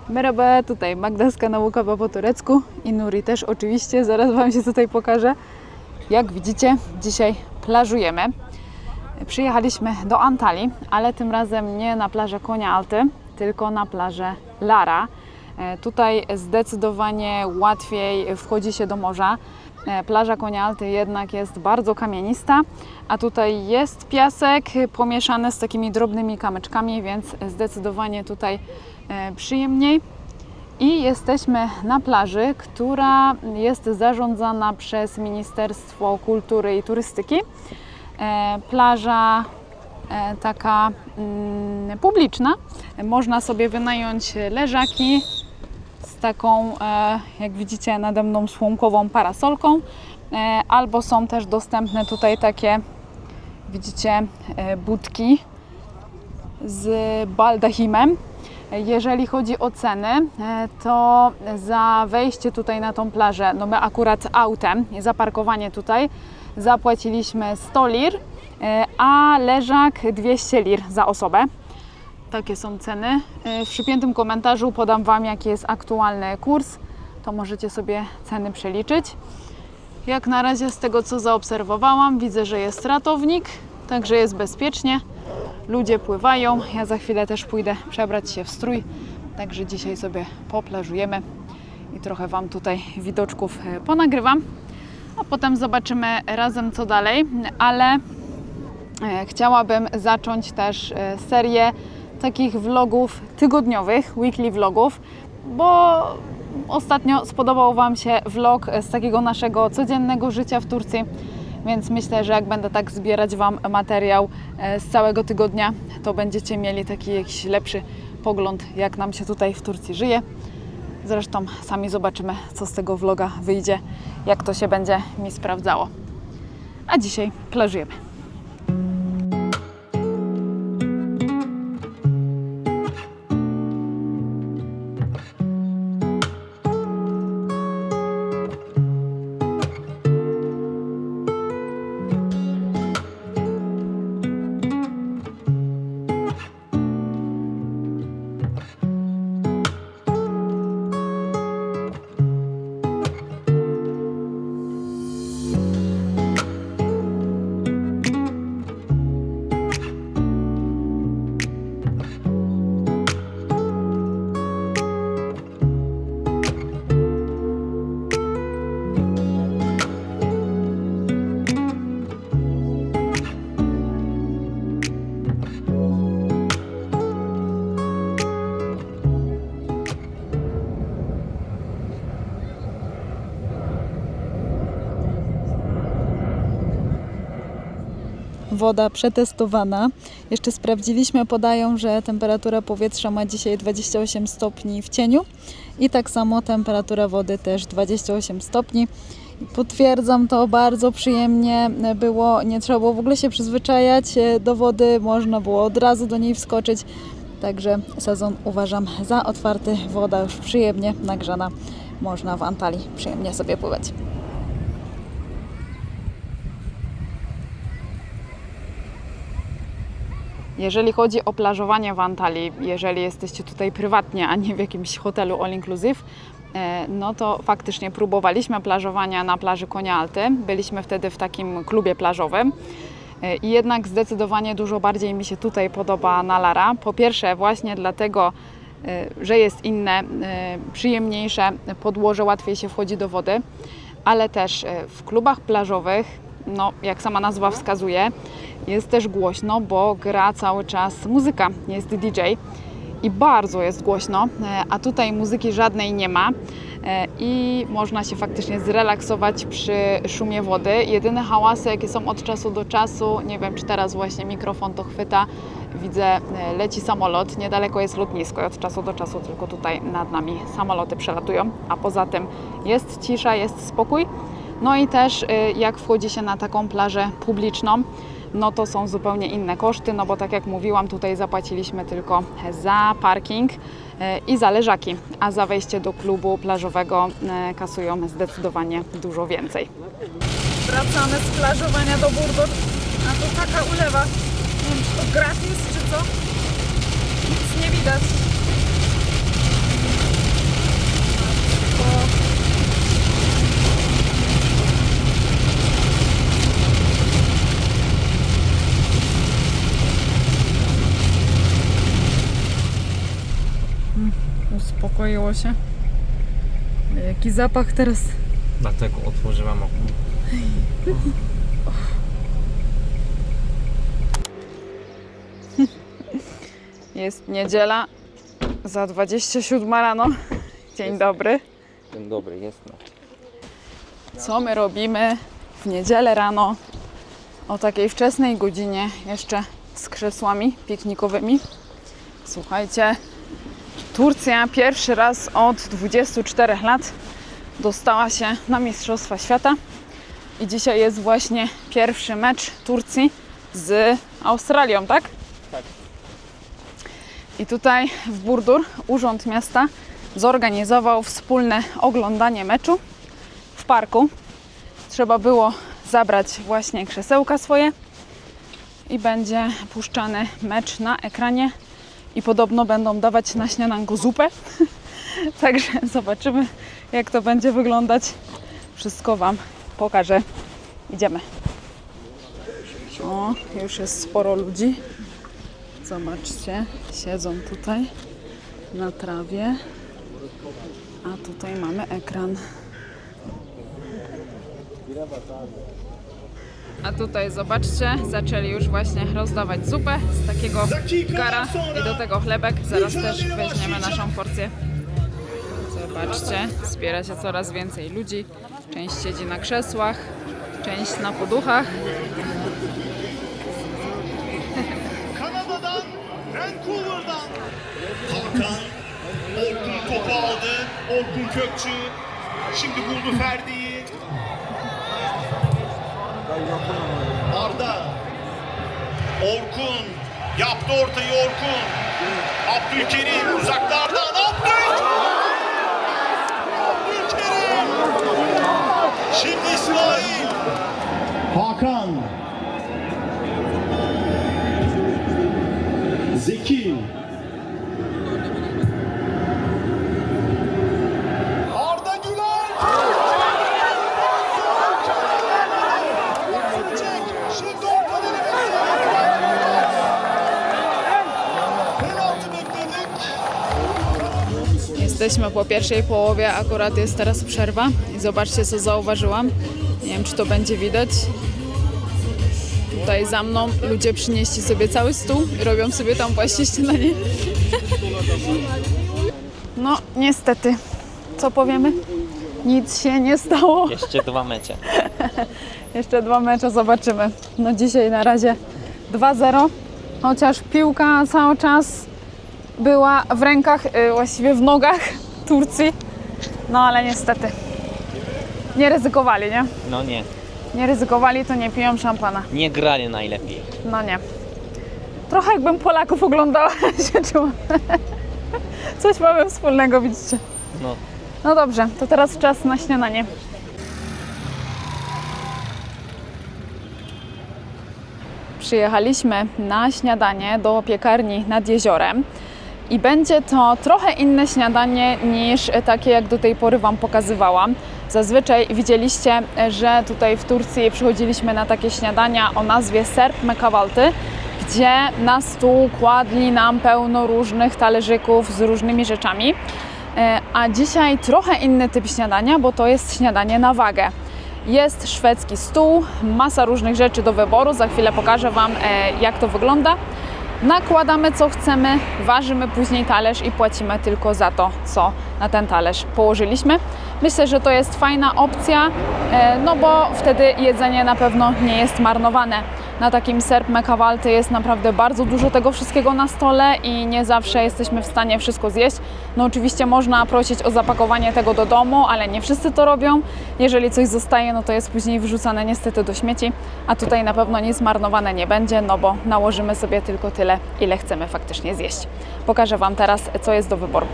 Merhaba, tutaj Magdaska naukowa po turecku i Nuri też oczywiście, zaraz Wam się tutaj pokażę. Jak widzicie, dzisiaj plażujemy. Przyjechaliśmy do Antalii, ale tym razem nie na plażę Konyaaltı, tylko na plażę Lara. Tutaj zdecydowanie łatwiej wchodzi się do morza. Plaża Konyaaltı jednak jest bardzo kamienista, a tutaj jest piasek pomieszany z takimi drobnymi kamyczkami, więc zdecydowanie tutaj przyjemniej. I jesteśmy na plaży, która jest zarządzana przez Ministerstwo Kultury i Turystyki. Plaża taka publiczna. Można sobie wynająć leżaki z taką, jak widzicie nade mną, słomkową parasolką, albo są też dostępne tutaj takie, widzicie, budki z baldachimem. Jeżeli chodzi o ceny, to za wejście tutaj na tą plażę, no my akurat autem, za parkowanie tutaj zapłaciliśmy 100 lir, a leżak 200 lir za osobę. Takie są ceny. W przypiętym komentarzu podam Wam, jaki jest aktualny kurs, to możecie sobie ceny przeliczyć. Jak na razie z tego, co zaobserwowałam, widzę, że jest ratownik, także jest bezpiecznie. Ludzie pływają, ja za chwilę też pójdę przebrać się w strój, także dzisiaj sobie poplażujemy i trochę Wam tutaj widoczków ponagrywam, a potem zobaczymy razem, co dalej, ale chciałabym zacząć też serię takich vlogów tygodniowych, weekly vlogów, bo ostatnio spodobał Wam się vlog z takiego naszego codziennego życia w Turcji. Więc myślę, że jak będę tak zbierać Wam materiał z całego tygodnia, to będziecie mieli taki jakiś lepszy pogląd, jak nam się tutaj w Turcji żyje. Zresztą sami zobaczymy, co z tego vloga wyjdzie, jak to się będzie mi sprawdzało. A dzisiaj plażujemy. Woda przetestowana. Jeszcze sprawdziliśmy, podają, że temperatura powietrza ma dzisiaj 28 stopni w cieniu i tak samo temperatura wody też 28 stopni. Potwierdzam to, bardzo przyjemnie było, nie trzeba było w ogóle się przyzwyczajać do wody, można było od razu do niej wskoczyć, także sezon uważam za otwarty, woda już przyjemnie nagrzana, można w Antalii przyjemnie sobie pływać. Jeżeli chodzi o plażowanie w Antalii, jeżeli jesteście tutaj prywatnie, a nie w jakimś hotelu all inclusive, no to faktycznie próbowaliśmy plażowania na plaży Konyaaltı. Byliśmy wtedy w takim klubie plażowym i jednak zdecydowanie dużo bardziej mi się tutaj podoba na Lara. Po pierwsze właśnie dlatego, że jest inne, przyjemniejsze podłoże, łatwiej się wchodzi do wody, ale też w klubach plażowych, no jak sama nazwa wskazuje, jest też głośno, bo gra cały czas muzyka, jest DJ i bardzo jest głośno, a tutaj muzyki żadnej nie ma i można się faktycznie zrelaksować przy szumie wody. Jedyne hałasy, jakie są od czasu do czasu, nie wiem, czy teraz właśnie mikrofon to chwyta, widzę, leci samolot, niedaleko jest lotnisko i od czasu do czasu tylko tutaj nad nami samoloty przelatują, a poza tym jest cisza, jest spokój. No i też jak wchodzi się na taką plażę publiczną, no to są zupełnie inne koszty, no bo tak jak mówiłam, tutaj zapłaciliśmy tylko za parking i za leżaki, a za wejście do klubu plażowego kasują zdecydowanie dużo więcej. Wracamy z plażowania do Burdur, a to taka ulewa, nie wiem, czy to gratis, czy co? Nic nie widać. Uspokoiło się. Jaki zapach teraz. Dlatego otworzyłam okno. Jest niedziela, za 27 rano. Dzień dobry. Dzień dobry, jest no. Co my robimy w niedzielę rano o takiej wczesnej godzinie, jeszcze z krzesłami piknikowymi? Słuchajcie, Turcja pierwszy raz od 24 lat dostała się na Mistrzostwa Świata i dzisiaj jest właśnie pierwszy mecz Turcji z Australią, tak? Tak. I tutaj w Burdur Urząd Miasta zorganizował wspólne oglądanie meczu w parku. Trzeba było zabrać właśnie krzesełka swoje i będzie puszczany mecz na ekranie i podobno będą dawać na śniadanko zupę. Także zobaczymy, jak to będzie wyglądać. Wszystko Wam pokażę. Idziemy. O, już jest sporo ludzi. Zobaczcie, siedzą tutaj na trawie, a tutaj mamy ekran. A tutaj zobaczcie, zaczęli już właśnie rozdawać zupę z takiego gara i do tego chlebek. Zaraz też weźmiemy naszą porcję. Zobaczcie, zbiera się coraz więcej ludzi. Część siedzi na krzesłach, część na poduchach. Kanada'dan, Vancouver'dan Hakan, Orkun topu aldı. Orkun Kökçü şimdi buldu Ferdi'yi. Arda, Orkun yaptı ortayı Orkun. Abdülkerim uzaklardan Abdülkerim. Şimdi İsmail. Hakan. Zeki. Arda Güler. Şimdi orta denemesi. Penaltı bekledik. Jesteśmy po pierwszej połowie, akurat jest teraz przerwa i zobaczcie, co zauważyłam. Nie wiem, czy to będzie widać. Tutaj za mną ludzie przynieśli sobie cały stół i robią sobie tam właśnie śniadanie. No, niestety. Co powiemy? Nic się nie stało. Jeszcze 2 mecze. Jeszcze 2 mecze, zobaczymy. No dzisiaj na razie 2-0, chociaż piłka cały czas była w rękach, właściwie w nogach Turcji. No ale niestety nie ryzykowali, nie? No nie, Nie ryzykowali, to nie piją szampana. nie grali najlepiej. No nie. Trochę jakbym Polaków oglądała, się czułam. Coś mamy wspólnego, widzicie. No. No dobrze, to teraz czas na śniadanie. Przyjechaliśmy na śniadanie do piekarni nad jeziorem i będzie to trochę inne śniadanie niż takie, jak do tej pory Wam pokazywałam. Zazwyczaj widzieliście, że tutaj w Turcji przychodziliśmy na takie śniadania o nazwie serp mekavalty, gdzie na stół kładli nam pełno różnych talerzyków z różnymi rzeczami. A dzisiaj trochę inny typ śniadania, bo to jest śniadanie na wagę. Jest szwedzki stół, masa różnych rzeczy do wyboru. Za chwilę pokażę Wam, jak to wygląda. Nakładamy co chcemy, ważymy później talerz i płacimy tylko za to, co na ten talerz położyliśmy. Myślę, że to jest fajna opcja, no bo wtedy jedzenie na pewno nie jest marnowane. Na takim serp mekavalty jest naprawdę bardzo dużo tego wszystkiego na stole i nie zawsze jesteśmy w stanie wszystko zjeść. No oczywiście można prosić o zapakowanie tego do domu, ale nie wszyscy to robią. Jeżeli coś zostaje, no to jest później wyrzucane niestety do śmieci, a tutaj na pewno nic marnowane nie będzie, no bo nałożymy sobie tylko tyle, ile chcemy faktycznie zjeść. Pokażę Wam teraz, co jest do wyboru.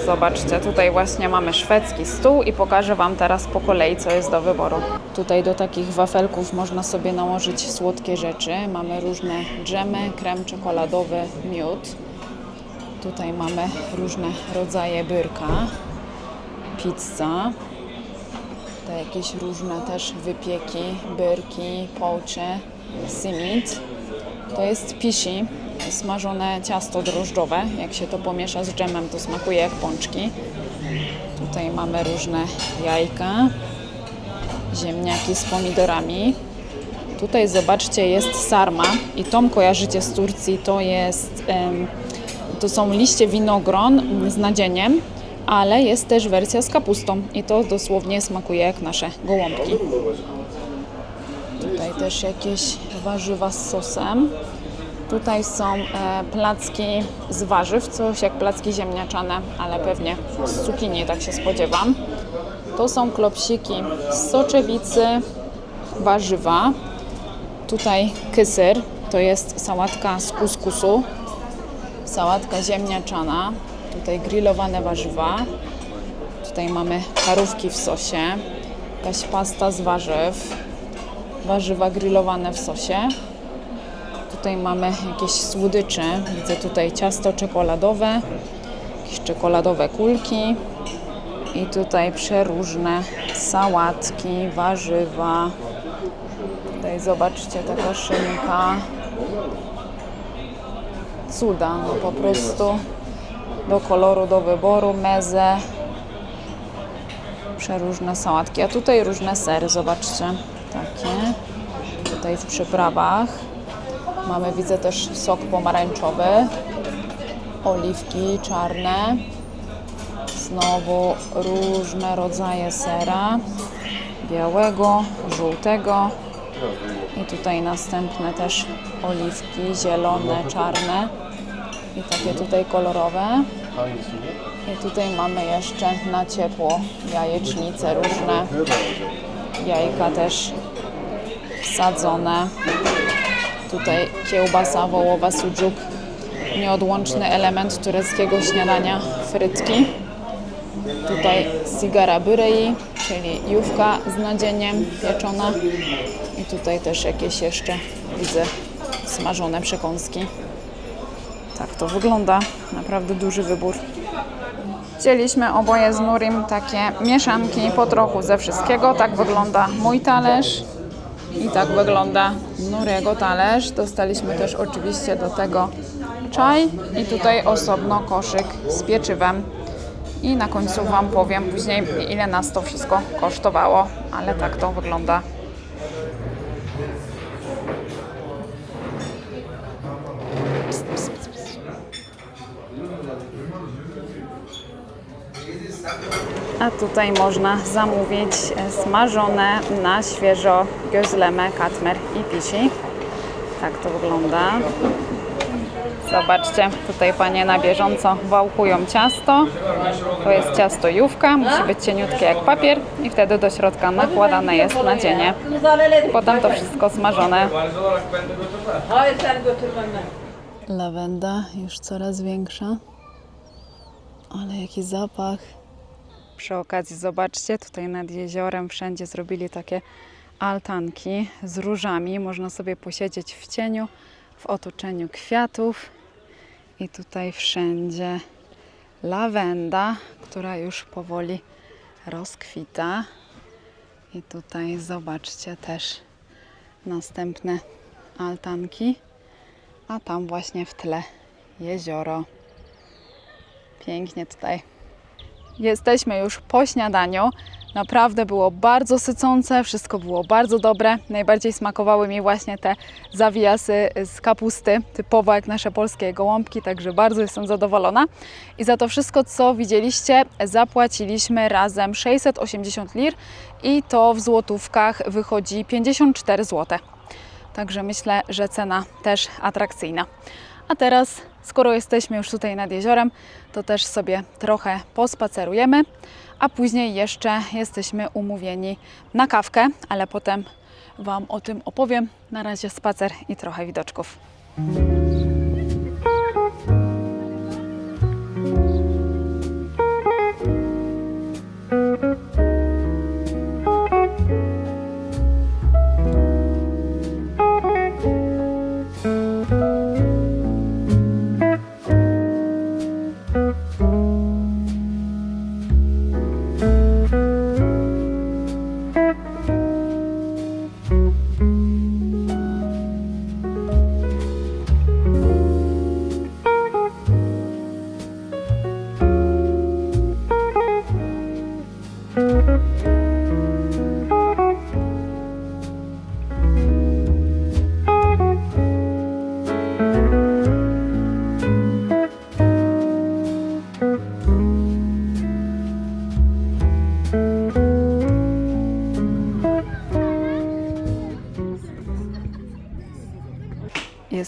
Zobaczcie, tutaj właśnie mamy szwedzki stół i pokażę Wam teraz po kolei, co jest do wyboru. Tutaj do takich wafelków można sobie nałożyć słodkie rzeczy. Mamy różne dżemy, krem czekoladowy, miód. Tutaj mamy różne rodzaje byrka, pizza. Tutaj jakieś różne też wypieki, byrki, połcze, simit. To jest pisi. smażone ciasto drożdżowe. Jak się to pomiesza z dżemem, to smakuje jak pączki. Tutaj mamy różne jajka, ziemniaki z pomidorami. Tutaj zobaczcie, jest sarma i tą kojarzycie z Turcji, to są liście winogron z nadzieniem, ale jest też wersja z kapustą i to dosłownie smakuje jak nasze gołąbki. Tutaj też jakieś warzywa z sosem. Tutaj są placki z warzyw, coś jak placki ziemniaczane, ale pewnie z cukinii, tak się spodziewam. To są klopsiki z soczewicy, warzywa. Tutaj kysyr, to jest sałatka z kuskusu, sałatka ziemniaczana. Tutaj grillowane warzywa. Tutaj mamy parówki w sosie, jakaś pasta z warzyw, warzywa grillowane w sosie. Tutaj mamy jakieś słodycze. Widzę tutaj ciasto czekoladowe, jakieś czekoladowe kulki i tutaj przeróżne sałatki, warzywa. Tutaj zobaczcie, taka szynka. Cuda, no po prostu do koloru, do wyboru, mezę. Przeróżne sałatki, a tutaj różne sery, zobaczcie, takie. Tutaj w przyprawach mamy, widzę też sok pomarańczowy, oliwki czarne, znowu różne rodzaje sera, białego, żółtego i tutaj następne też oliwki zielone, czarne i takie tutaj kolorowe. I tutaj mamy jeszcze na ciepło jajecznice różne, jajka też sadzone. Tutaj kiełbasa wołowa, sucuk, nieodłączny element tureckiego śniadania, frytki. Tutaj sigara byrei, czyli jówka z nadzieniem pieczona. I tutaj też jakieś jeszcze, widzę, smażone przekąski. Tak to wygląda, naprawdę duży wybór. Wzięliśmy oboje z Nurim takie mieszanki po trochu ze wszystkiego. Tak wygląda mój talerz i tak wygląda Nuriego talerz. Dostaliśmy też oczywiście do tego czaj i tutaj osobno koszyk z pieczywem. I na końcu Wam powiem później, ile nas to wszystko kosztowało, ale tak to wygląda. A tutaj można zamówić smażone na świeżo gözleme, katmer i pisi. Tak to wygląda. Zobaczcie, tutaj panie na bieżąco wałkują ciasto. To jest ciasto jówka, musi być cieniutkie jak papier i wtedy do środka nakładane jest nadzienie. Potem to wszystko smażone. Lawenda już coraz większa, ale jaki zapach. Przy okazji zobaczcie, tutaj nad jeziorem wszędzie zrobili takie altanki z różami. Można sobie posiedzieć w cieniu, w otoczeniu kwiatów. I tutaj wszędzie lawenda, która już powoli rozkwita. I tutaj zobaczcie też następne altanki. A tam właśnie w tle jezioro. Pięknie tutaj. Jesteśmy już po śniadaniu. Naprawdę było bardzo sycące, wszystko było bardzo dobre. Najbardziej smakowały mi właśnie te zawijasy z kapusty, typowo jak nasze polskie gołąbki, także bardzo jestem zadowolona. I za to wszystko, co widzieliście, zapłaciliśmy razem 680 lir i to w złotówkach wychodzi 54 zł. Także myślę, że cena też atrakcyjna. A teraz, skoro jesteśmy już tutaj nad jeziorem, to też sobie trochę pospacerujemy, a później jeszcze jesteśmy umówieni na kawkę, ale potem Wam o tym opowiem. Na razie spacer i trochę widoczków.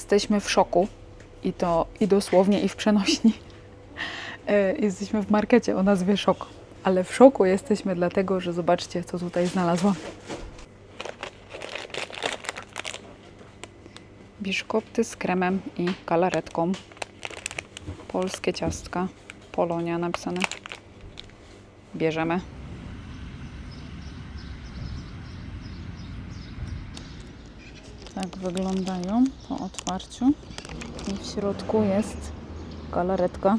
jesteśmy w szoku. I to i dosłownie, i w przenośni. Jesteśmy w markecie o nazwie Szok. Ale w szoku jesteśmy dlatego, że zobaczcie, co tutaj znalazłam. Biszkopty z kremem i galaretką. Polskie ciastka. Polonia napisane. Bierzemy. Tak wyglądają po otwarciu. I w środku jest galaretka.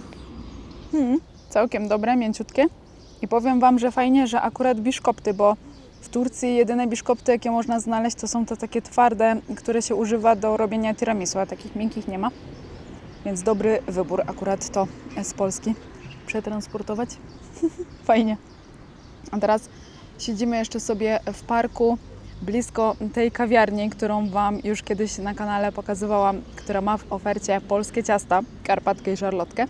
Całkiem dobre, mięciutkie. I powiem Wam, że fajnie, że akurat biszkopty, bo w Turcji jedyne biszkopty, jakie można znaleźć, to są to takie twarde, które się używa do robienia tiramisu, a takich miękkich nie ma. Więc dobry wybór akurat to z Polski. Przetransportować. Fajnie. A teraz siedzimy jeszcze sobie w parku blisko tej kawiarni, którą Wam już kiedyś na kanale pokazywałam, która ma w ofercie polskie ciasta, karpatkę i szarlotkę,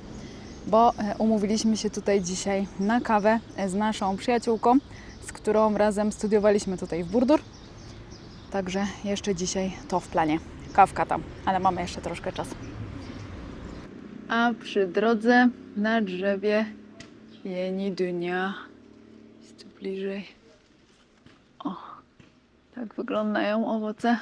bo umówiliśmy się tutaj dzisiaj na kawę z naszą przyjaciółką, z którą razem studiowaliśmy tutaj w Burdur. Także jeszcze dzisiaj to w planie. Kawka tam, ale mamy jeszcze troszkę czasu. A przy drodze na drzewie Yeni Dünya. Jest tu bliżej. O, tak wyglądają owoce.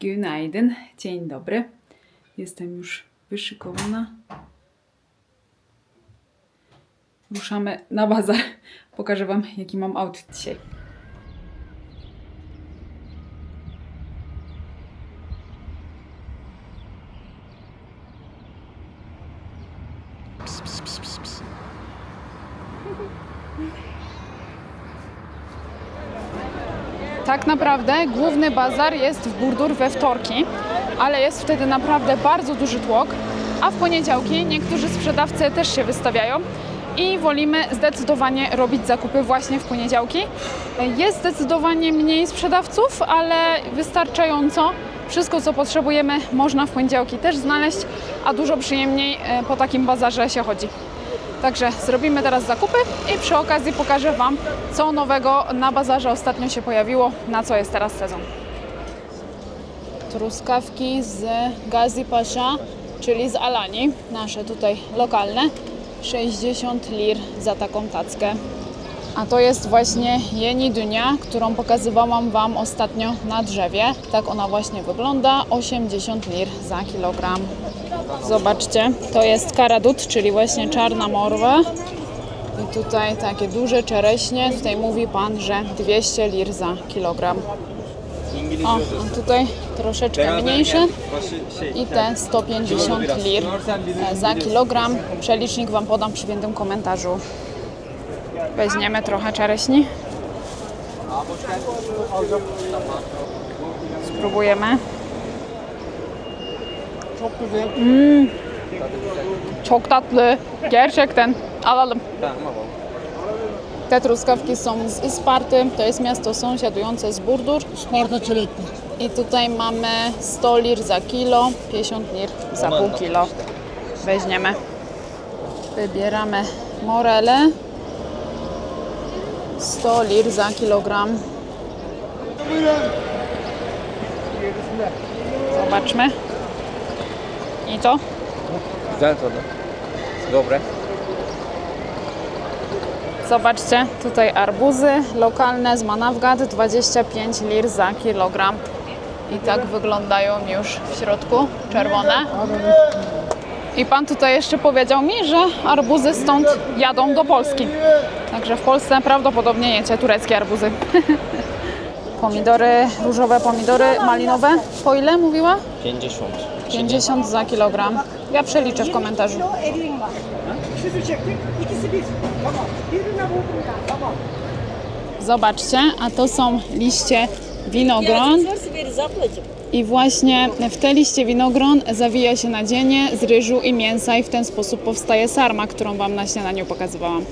Günaydın, dzień dobry. Jestem już wyszykowana. Ruszamy na bazar. Pokażę Wam, jaki mam outfit dzisiaj. Tak naprawdę główny bazar jest w Burdur we wtorki, ale jest wtedy naprawdę bardzo duży tłok, a w poniedziałki niektórzy sprzedawcy też się wystawiają i wolimy zdecydowanie robić zakupy właśnie w poniedziałki. Jest zdecydowanie mniej sprzedawców, ale wystarczająco. Wszystko, co potrzebujemy, można w poniedziałki też znaleźć, a dużo przyjemniej po takim bazarze się chodzi. Także zrobimy teraz zakupy i przy okazji pokażę Wam, co nowego na bazarze ostatnio się pojawiło, na co jest teraz sezon. Truskawki z Gazi Pasha, czyli z Alani, nasze tutaj lokalne, 60 lir za taką tackę. A to jest właśnie Yeni Dünya, którą pokazywałam Wam ostatnio na drzewie. Tak ona właśnie wygląda, 80 lir za kilogram. Zobaczcie, to jest karadut, czyli właśnie czarna morwa. I tutaj takie duże czereśnie. Tutaj mówi Pan, że 200 lir za kilogram. O, a tutaj troszeczkę mniejsze i te 150 lir za kilogram. Przelicznik Wam podam przy piętym komentarzu. Weźmiemy trochę czereśni. Spróbujemy. Çok tatlı. Gerçekten. Alalım. Te truskawki są z Isparty. To jest miasto sąsiadujące z Burdur. Isparta çilekli. I tutaj mamy 100 lir za kilo, 50 lir za pół kilo. Weźmiemy. Wybieramy morele. 100 lir za kilogram. Zobaczmy. I to? Güzel tadı. Dobre. Zobaczcie, tutaj arbuzy lokalne z Manavgat, 25 lir za kilogram. I tak wyglądają już w środku, czerwone. I Pan tutaj jeszcze powiedział mi, że arbuzy stąd jadą do Polski. Także w Polsce prawdopodobnie jecie tureckie arbuzy. Pomidory, różowe pomidory malinowe. Po ile mówiła? 50. 50 za kilogram. Ja przeliczę w komentarzu. kilo eriğin var. Sütü çektik. İkisi bir. Tamam. Birine vurdum ya. Tamam. Zobaczcie, a to są liście winogron. I właśnie w te liście winogron zawija się nadzienie z ryżu i mięsa i w ten sposób powstaje sarma, którą Wam na śniadaniu pokazywałam.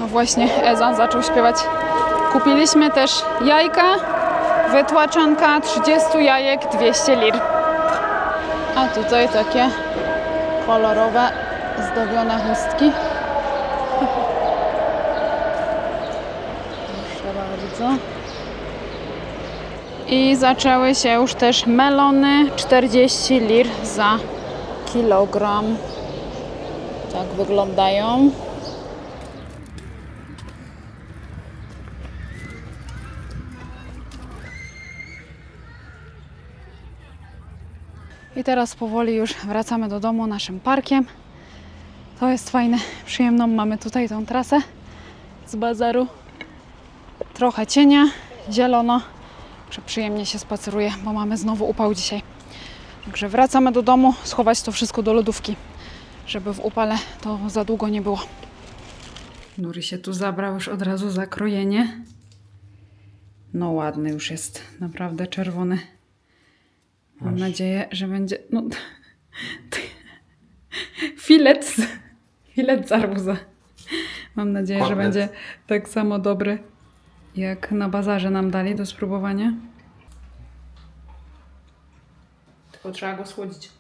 No właśnie Eza zaczął śpiewać. Kupiliśmy też jajka, wytłaczanka 30 jajek 200 lir. A tutaj takie kolorowe, zdobione chustki. Proszę bardzo. I zaczęły się już też melony, 40 lir za kilogram. Tak wyglądają. I teraz powoli już wracamy do domu naszym parkiem. To jest fajne, przyjemną mamy tutaj tą trasę z bazaru. Trochę cienia, zielono. Także przyjemnie się spaceruje, bo mamy znowu upał dzisiaj. Także wracamy do domu, schować to wszystko do lodówki, żeby w upale to za długo nie było. Nuri się tu zabrał już od razu za krojenie. No ładny już jest, naprawdę czerwony. Mam nadzieję, że będzie... No, filet z arbuza. Mam nadzieję, że będzie tak samo dobry, jak na bazarze nam dali do spróbowania. Tylko trzeba go schłodzić.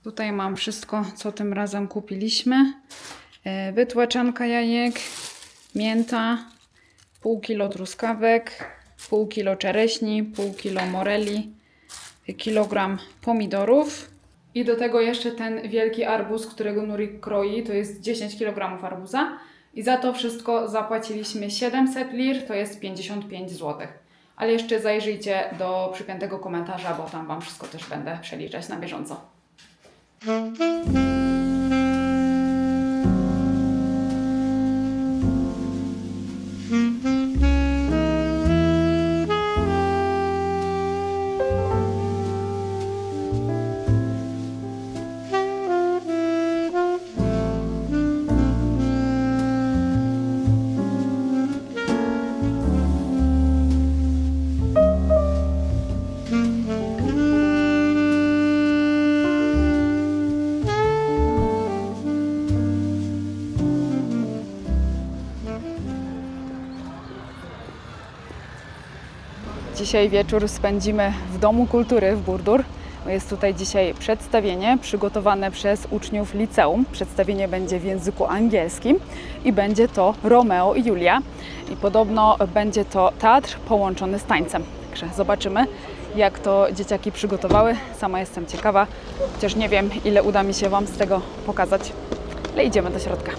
Tutaj mam wszystko, co tym razem kupiliśmy. Wytłaczanka jajek, mięta, pół kilo truskawek, pół kilo czereśni, pół kilo moreli, kilogram pomidorów. I do tego jeszcze ten wielki arbuz, którego Nuri kroi, to jest 10 kg arbuza. I za to wszystko zapłaciliśmy 700 lir, to jest 55 zł. Ale jeszcze zajrzyjcie do przypiętego komentarza, bo tam Wam wszystko też będę przeliczać na bieżąco. Dzisiaj wieczór spędzimy w Domu Kultury w Burdur. Jest tutaj dzisiaj przedstawienie przygotowane przez uczniów liceum. Przedstawienie będzie w języku angielskim i będzie to Romeo i Julia. I podobno będzie to teatr połączony z tańcem. Także zobaczymy, jak to dzieciaki przygotowały. Sama jestem ciekawa, chociaż nie wiem, ile uda mi się Wam z tego pokazać. Ale idziemy do środka.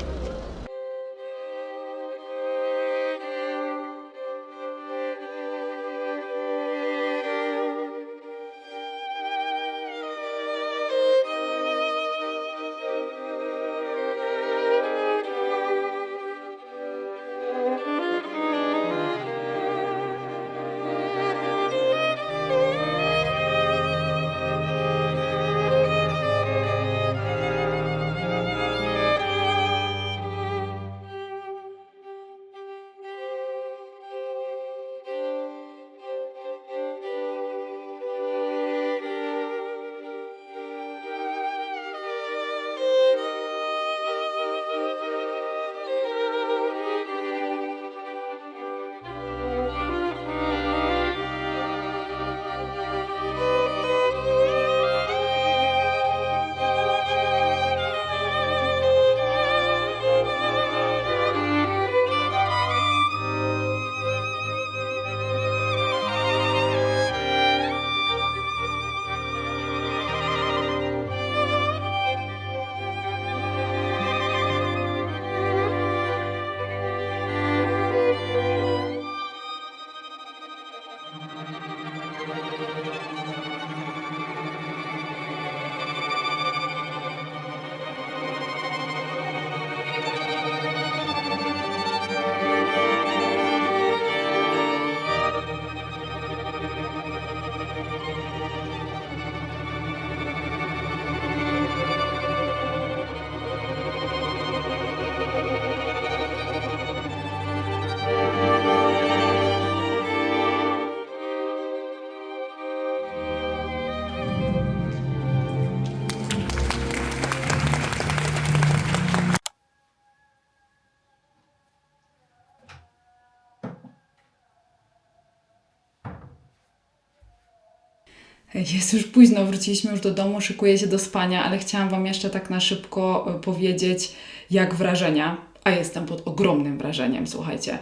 Jest już późno, wróciliśmy już do domu, szykuję się do spania, ale chciałam Wam jeszcze tak na szybko powiedzieć, jak wrażenia. A jestem pod ogromnym wrażeniem, słuchajcie.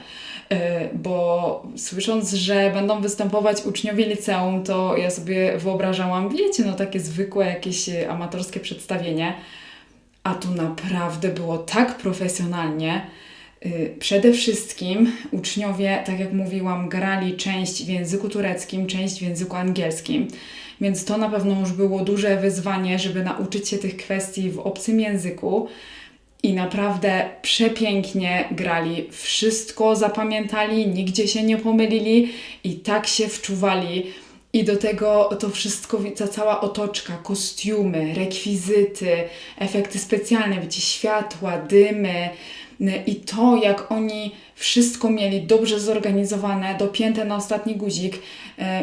Bo słysząc, że będą występować uczniowie liceum, to ja sobie wyobrażałam, wiecie, no takie zwykłe jakieś amatorskie przedstawienie. A tu naprawdę było tak profesjonalnie. Przede wszystkim uczniowie, tak jak mówiłam, grali część w języku tureckim, część w języku angielskim. Więc to na pewno już było duże wyzwanie, żeby nauczyć się tych kwestii w obcym języku. I naprawdę przepięknie grali. Wszystko zapamiętali, nigdzie się nie pomylili i tak się wczuwali. I do tego to wszystko, ta cała otoczka, kostiumy, rekwizyty, efekty specjalne, wiecie, światła, dymy i to, jak oni wszystko mieli dobrze zorganizowane, dopięte na ostatni guzik,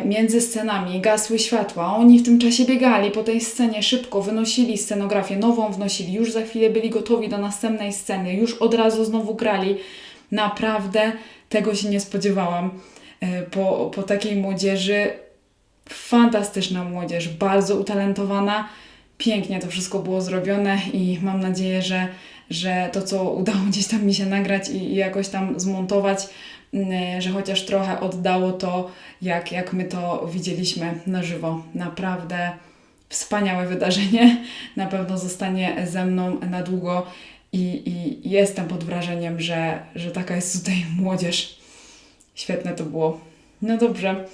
między scenami gasły światła, oni w tym czasie biegali po tej scenie szybko, wynosili scenografię, nową wnosili, już za chwilę byli gotowi do następnej sceny, już od razu znowu grali. Naprawdę tego się nie spodziewałam po takiej młodzieży. Fantastyczna młodzież, bardzo utalentowana, pięknie to wszystko było zrobione i mam nadzieję, że to, co udało gdzieś tam mi się nagrać i jakoś tam zmontować, że chociaż trochę oddało to, jak my to widzieliśmy na żywo. Naprawdę wspaniałe wydarzenie, na pewno zostanie ze mną na długo i jestem pod wrażeniem, że taka jest tutaj młodzież. Świetne to było. No dobrze.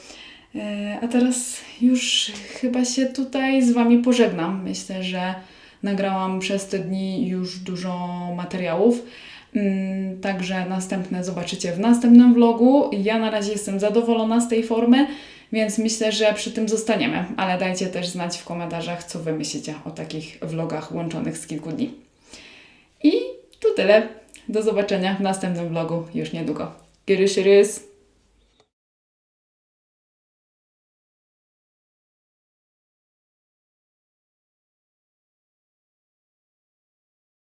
A teraz już chyba się tutaj z Wami pożegnam. Myślę, że nagrałam przez te dni już dużo materiałów. Także następne zobaczycie w następnym vlogu. Ja na razie jestem zadowolona z tej formy, więc myślę, że przy tym zostaniemy. Ale dajcie też znać w komentarzach, co Wy myślicie o takich vlogach łączonych z kilku dni. I to tyle. Do zobaczenia w następnym vlogu już niedługo. Görüşürüz!